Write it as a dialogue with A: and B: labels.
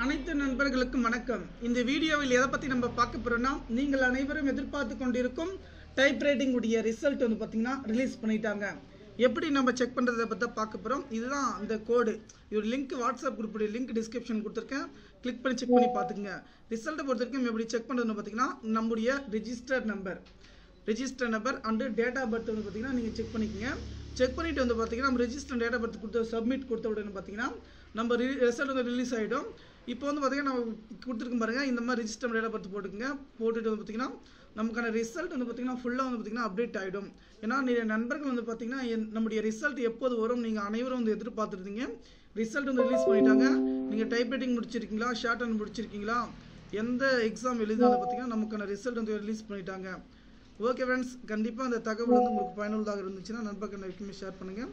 A: அனைத்து நண்பர்களுக்கும் வணக்கம். இந்த வீடியோவில் எதை பத்தி நம்ம பார்க்க போறோம்னா, நீங்கள் அனைவரும் எதிர்பார்த்து கொண்டிருக்கும் டைப்ரைட்டிங் உடைய ரிசல்ட் வந்து பாத்தீங்கன்னா ரிலீஸ் பண்ணிட்டாங்க. எப்படி நம்ம செக் பண்றதை பத்தி பார்க்க போறோம். இதுதான் அந்த கோடு. இது லிங்க் வாட்ஸ்அப் குரூப் உடைய லிங்க் டிஸ்கிரிப்ஷன் கொடுத்திருக்கேன். கிளிக் பண்ணி செக் பண்ணி பாத்துங்க. ரிசல்ட் பொறுத்தவரைக்கும் எப்படி செக் பண்றதுன்னு பாத்தீங்கன்னா, நம்முடைய register number and date of birth வந்து பாத்தீங்கன்னா நீங்க செக் பண்ணிக்கங்க. செக் பண்ணிட்டு வந்து பாத்தீங்கன்னா நம்ம ரெஜிஸ்டர் டேட் ஆஃப் பர்த் கொடுத்து சப்மிட் கொடுத்த உடனே பாத்தீங்கன்னா நம்ம ரிசல்ட் வந்து ரிலீஸ் ஆகிடும். இப்போ வந்து பார்த்தீங்கன்னா நம்ம கொடுத்துருக்கோம் பாருங்கள், இந்த மாதிரி ரிஜிஸ்டர் டேட் ஆஃப் பர்த் போட்டுக்கங்க. போட்டுட்டு வந்து பார்த்தீங்கன்னா நமக்கான ரிசல்ட் வந்து பார்த்தீங்கன்னா ஃபுல்லாக வந்து பார்த்தீங்கன்னா அப்டேட் ஆகிடும். ஏன்னா நிறைய நண்பர்கள் வந்து பார்த்தீங்கன்னா நம்முடைய ரிசல்ட் எப்போது வரும் நீங்கள் அனைவரும் வந்து எதிர்பார்த்துருந்தீங்க. ரிசல்ட் வந்து ரிலீஸ் பண்ணிட்டாங்க. நீங்கள் டைப்ரைட்டிங் முடிச்சிருக்கீங்களா, ஷார்ட் ஹேண்ட் முடிச்சிருக்கீங்களா, எந்த எக்ஸாம் எழுதினாலும் பார்த்தீங்கன்னா நமக்கான ரிசல்ட் வந்து ரிலீஸ் பண்ணிட்டாங்க. ஓகே ஃப்ரெண்ட்ஸ், கண்டிப்பாக அந்த தகவல் வந்து உங்களுக்கு பயனுள்ளதாக இருந்துச்சுன்னா நண்பர்கள் ஷேர் பண்ணுங்கள்.